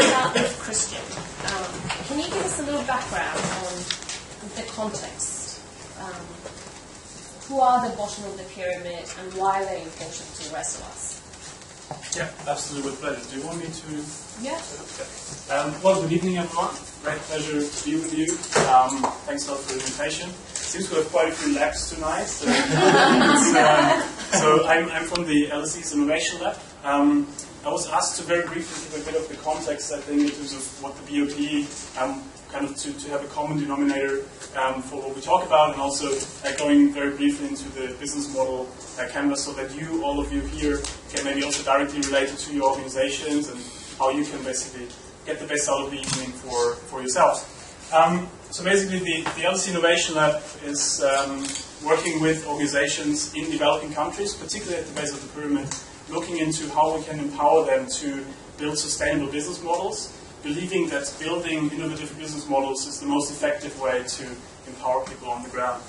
start with Christian. Can you give us a little background on the context? Who are the bottom of the pyramid and why are they important to the rest of us? Yeah, absolutely, with pleasure. Do you want me to? Yeah. Well, good evening, everyone. Great pleasure to be with you. Thanks a lot for the invitation. Seems we have quite a few labs tonight. So, so I'm from the LSE's Innovation Lab. I was asked to very briefly give a bit of the context, I think, in terms of what the BOP, kind of to have a common denominator for what we talk about, and also going very briefly into the business model canvas, so that all of you here, can maybe also directly relate it to your organizations and how you can basically get the best out of the evening for yourselves. So basically, the LSE Innovation Lab is working with organizations in developing countries, particularly at the base of the pyramid, looking into how we can empower them to build sustainable business models, believing that building innovative business models is the most effective way to empower people on the ground.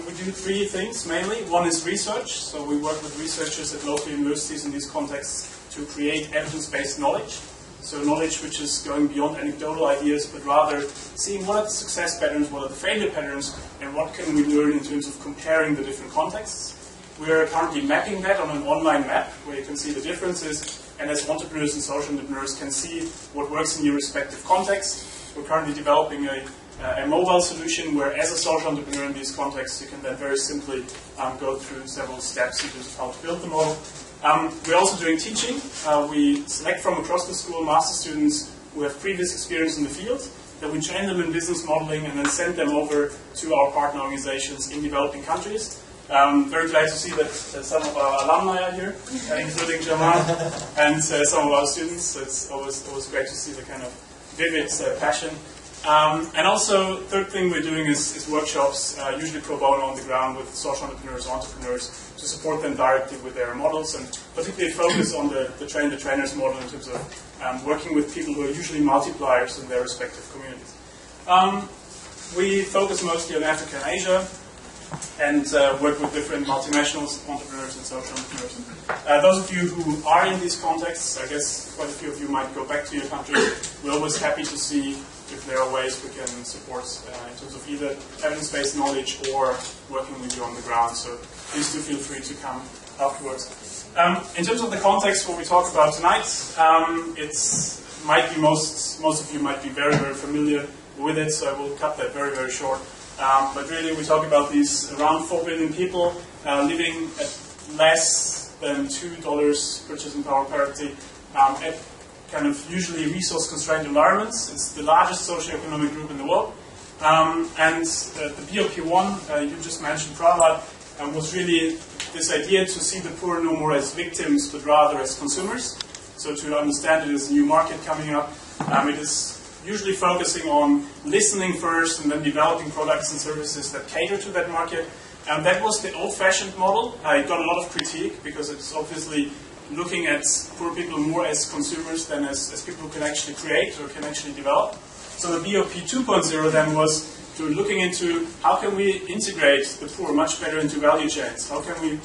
We do three things mainly. One is research, so we work with researchers at local universities in these contexts to create evidence-based knowledge. So knowledge which is going beyond anecdotal ideas, but rather seeing what are the success patterns, what are the failure patterns, and what can we learn in terms of comparing the different contexts. We are currently mapping that on an online map where you can see the differences, and as entrepreneurs and social entrepreneurs can see what works in your respective context. We're currently developing a mobile solution where, as a social entrepreneur in these contexts, you can then very simply go through several steps in terms of how to build the model. We're also doing teaching. We select from across the school master students who have previous experience in the field, that we train them in business modeling and then send them over to our partner organizations in developing countries. Very glad to see that some of our alumni are here, including Jamal, and some of our students. It's always great to see the kind of vivid passion. And also, third thing we're doing is workshops, usually pro bono on the ground with social entrepreneurs, to support them directly with their models, and particularly focus on the train-the-trainers model in terms of working with people who are usually multipliers in their respective communities. We focus mostly on Africa and Asia, and work with different multinationals, entrepreneurs and social entrepreneurs. Those of you who are in these contexts, I guess quite a few of you might go back to your countries. We're always happy to see if there are ways we can support in terms of either evidence-based knowledge or working with you on the ground. So please do feel free to come afterwards. In terms of the context, what we talk about tonight, most of you might be very, very familiar with it, so I will cut that very, very short. But really, we talk about these around 4 billion people living at less than $2 purchasing power parity at kind of usually resource-constrained environments. It's the largest socioeconomic group in the world. And the BOP1, you just mentioned, Prahlad, was really this idea to see the poor no more as victims, but rather as consumers. So to understand it as a new market coming up, it is usually focusing on listening first and then developing products and services that cater to that market. And that was the old-fashioned model. It got a lot of critique because it's obviously looking at poor people more as consumers than as people who can actually create or can actually develop. So the BOP 2.0 then was to looking into how can we integrate the poor much better into value chains? How can we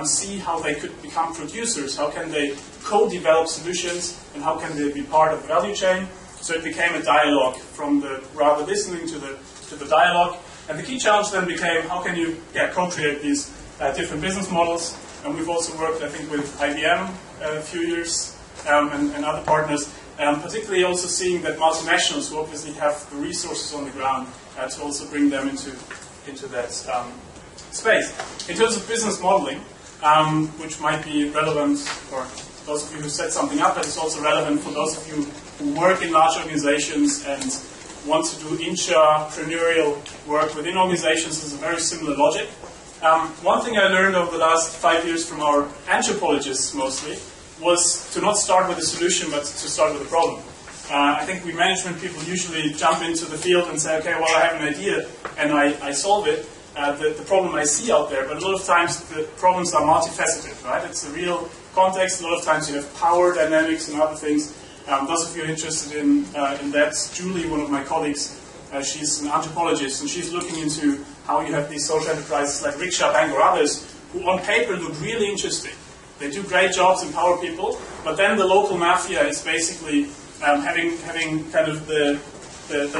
see how they could become producers? How can they co-develop solutions? And how can they be part of the value chain? So it became a dialogue from the rather listening to the dialogue. And the key challenge then became how can you co-create these different business models. And we've also worked, I think, with IBM a few years and other partners, particularly also seeing that multinationals who obviously have the resources on the ground to also bring them into that space. In terms of business modeling, which might be relevant for those of you who set something up, but it's also relevant for those of you who work in large organizations and want to do intrapreneurial work within organizations. Is a very similar logic. One thing I learned over the last 5 years from our anthropologists mostly was to not start with a solution, but to start with a problem. I think we management people usually jump into the field and say, okay, well, I have an idea and I solve it, the problem I see out there. But a lot of times the problems are multifaceted, right? It's a real context. A lot of times you have power dynamics and other things. Those of you interested in that, Julie, one of my colleagues, she's an anthropologist, and she's looking into how you have these social enterprises like Rickshaw Bank or others who on paper look really interesting. They do great jobs, empower people, but then the local mafia is basically having kind of the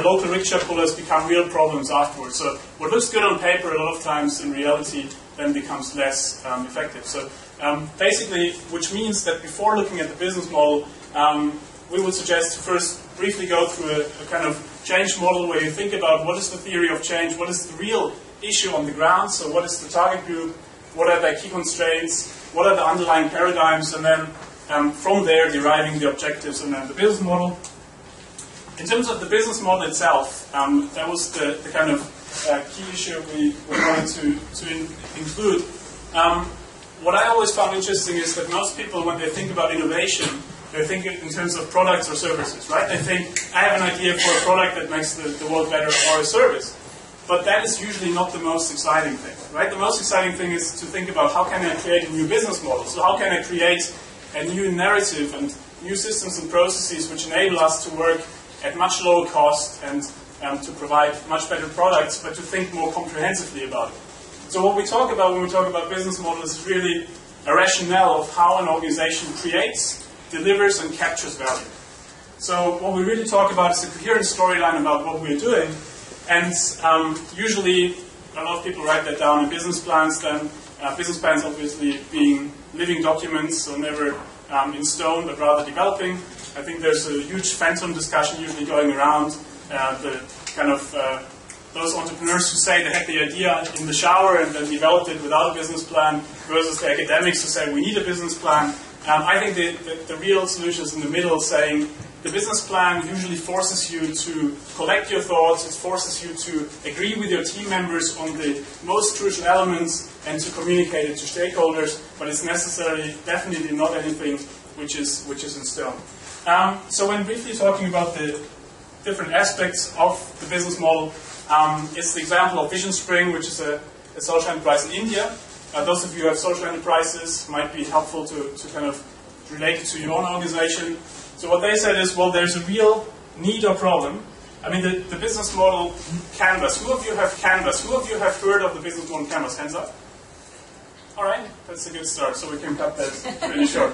local rickshaw pullers become real problems afterwards. So what looks good on paper a lot of times in reality then becomes less effective. So basically, which means that before looking at the business model, we would suggest to first briefly go through a kind of change model where you think about what is the theory of change, what is the real issue on the ground, so what is the target group, what are their key constraints, what are the underlying paradigms, and then from there deriving the objectives and then the business model. In terms of the business model itself, that was the kind of key issue we wanted to include. What I always found interesting is that most people, when they think about innovation, they think in terms of products or services, right? They think, I have an idea for a product that makes the world better, or a service. But that is usually not the most exciting thing, right? The most exciting thing is to think about how can I create a new business model? So how can I create a new narrative and new systems and processes which enable us to work at much lower cost and to provide much better products, but to think more comprehensively about it. So what we talk about when we talk about business models is really a rationale of how an organization creates, delivers, and captures value. So what we really talk about is a coherent storyline about what we're doing, and usually a lot of people write that down in business plans. Then business plans obviously being living documents, so never in stone, but rather developing. I think there's a huge phantom discussion usually going around the kind of those entrepreneurs who say they had the idea in the shower and then developed it without a business plan versus the academics who say we need a business plan. I think the real solution is in the middle, saying the business plan usually forces you to collect your thoughts, it forces you to agree with your team members on the most crucial elements and to communicate it to stakeholders, but it's definitely not anything which is in stone. So when briefly talking about the different aspects of the business model, it's the example of Vision Spring, which is a social enterprise in India. Those of you who have social enterprises might be helpful to kind of relate it to your own organization. So what they said is, well, there's a real need or problem. I mean, the business model canvas. Who of you have Canvas? Who of you have heard of the business model canvas? Hands up. All right, that's a good start, so we can cut that really short.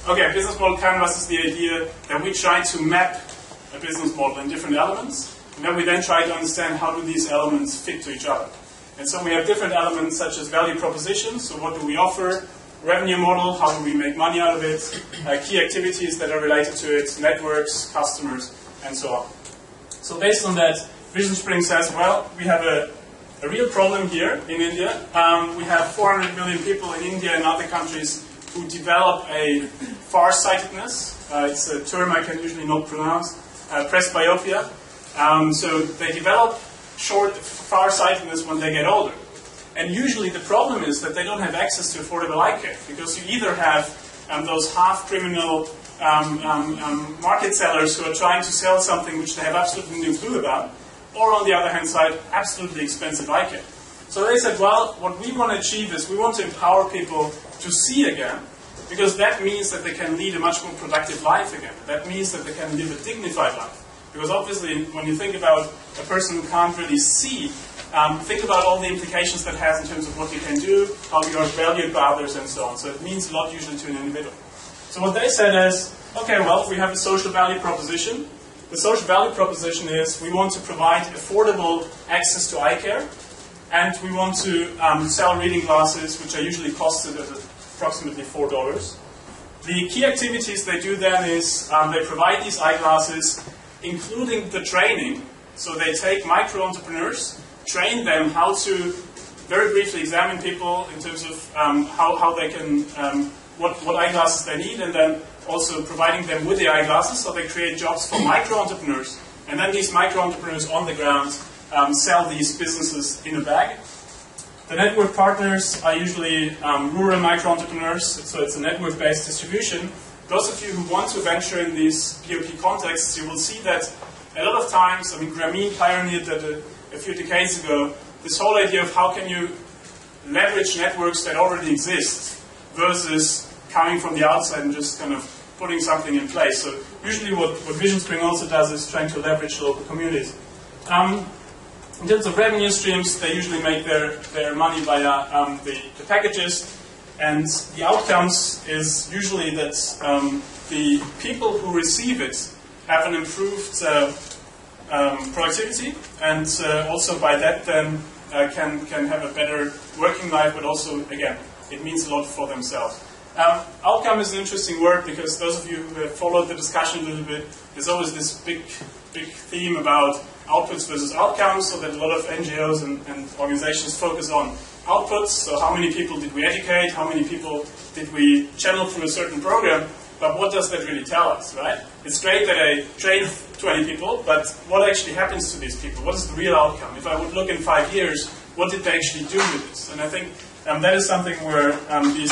Okay, business model canvas is the idea that we try to map a business model in different elements, and then we try to understand how do these elements fit to each other. And so we have different elements such as value proposition, so what do we offer, revenue model, how do we make money out of it, key activities that are related to it, networks, customers, and so on. So based on that, Vision Spring says, well, we have a real problem here in India. We have 400 million people in India and other countries who develop a farsightedness. It's a term I can usually not pronounce. Presbyopia. So they develop farsightedness when they get older. And usually the problem is that they don't have access to affordable eye care, because you either have those half-criminal market sellers who are trying to sell something which they have absolutely no clue about, or on the other hand side, absolutely expensive eye care. So they said, well, what we want to achieve is we want to empower people to see again, because that means that they can lead a much more productive life again. That means that they can live a dignified life. Because obviously, when you think about a person who can't really see, think about all the implications that has in terms of what you can do, how you are valued by others, and so on. So it means a lot usually to an individual. So what they said is, okay, well, we have a social value proposition. The social value proposition is we want to provide affordable access to eye care, and we want to sell reading glasses, which are usually costed at approximately $4. The key activities they do then is they provide these eyeglasses, including the training. So they take micro-entrepreneurs, train them how to very briefly examine people in terms of how they can, what eyeglasses they need, and then also providing them with the eyeglasses, so they create jobs for micro-entrepreneurs. And then these micro-entrepreneurs on the ground sell these businesses in a bag. The network partners are usually rural micro-entrepreneurs, so it's a network-based distribution. Those of you who want to venture in these BOP contexts, you will see that a lot of times, I mean, Grameen pioneered that a few decades ago, this whole idea of how can you leverage networks that already exist versus coming from the outside and just kind of putting something in place. So usually what Vision Spring also does is trying to leverage local communities. In terms of revenue streams, they usually make their money via the packages. And the outcomes is usually that the people who receive it have an improved productivity, and also by that then can have a better working life, but also, again, it means a lot for themselves. Outcome is an interesting word because those of you who have followed the discussion a little bit, there's always this big theme about outputs versus outcomes, so that a lot of NGOs and organizations focus on outputs, so how many people did we educate, how many people did we channel through a certain program, but what does that really tell us, right? It's great that I trained 20 people, but what actually happens to these people? What is the real outcome? If I would look in 5 years, what did they actually do with this? And I think that is something where these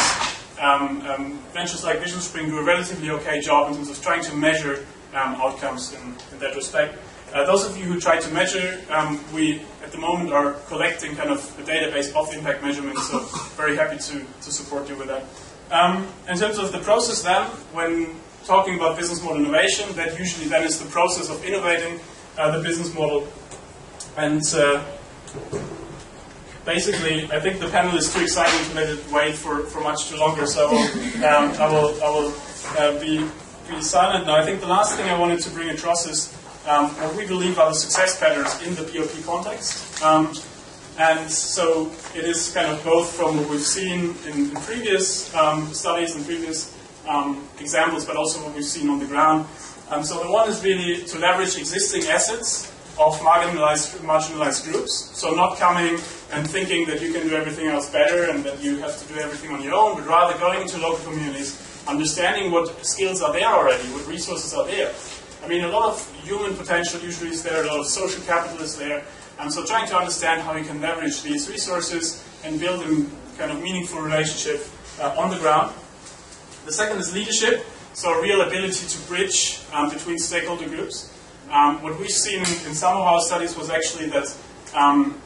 ventures like Vision Spring do a relatively okay job in terms of trying to measure outcomes in that respect. Those of you who try to measure, we at the moment are collecting kind of a database of impact measurements, so very happy to support you with that. In terms of the process then, when talking about business model innovation, that usually then is the process of innovating the business model. And basically, I think the panel is too exciting to let it wait for much too longer, so I will be silent now. I think the last thing I wanted to bring across is what we believe are the success patterns in the BOP context. And so it is kind of both from what we've seen in previous studies and previous examples, but also what we've seen on the ground. So the one is really to leverage existing assets of marginalized groups. So not coming and thinking that you can do everything else better and that you have to do everything on your own, but rather going into local communities, understanding what skills are there already, what resources are there. I mean, a lot of human potential usually is there, a lot of social capital is there. And so trying to understand how you can leverage these resources and build a kind of meaningful relationship on the ground. The second is leadership, so a real ability to bridge between stakeholder groups. What we've seen in some of our studies was actually that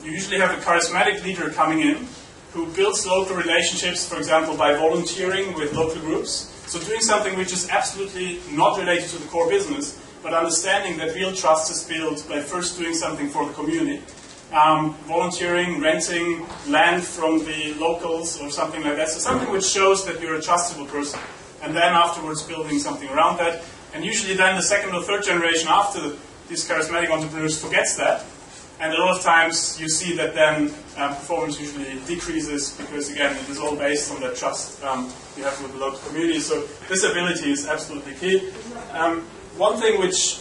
you usually have a charismatic leader coming in who builds local relationships, for example, by volunteering with local groups. So doing something which is absolutely not related to the core business, but understanding that real trust is built by first doing something for the community. Volunteering, renting land from the locals or something like that. So something which shows that you're a trustable person. And then afterwards building something around that. And usually then the second or third generation after these charismatic entrepreneurs forgets that. And a lot of times you see that then performance usually decreases because, again, it is all based on that trust you have with the local community. So this ability is absolutely key. One thing which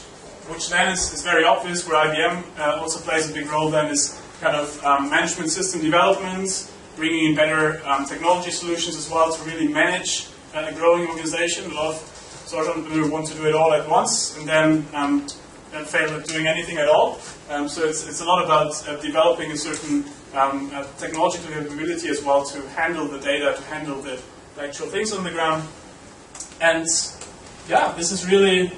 then is very obvious, where IBM also plays a big role then, is kind of management system development, bringing in better technology solutions as well to really manage a growing organization. A lot of social entrepreneurs want to do it all at once and then fail at doing anything at all. So it's a lot about developing a certain technological capability as well to handle the data, to handle the actual things on the ground. And yeah, this is really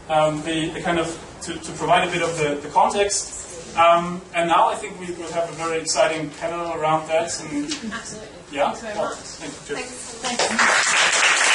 the kind of, to provide a bit of the context. And now I think we will have a very exciting panel around that. And absolutely. Yeah? Thanks very much. Thank you. Thanks.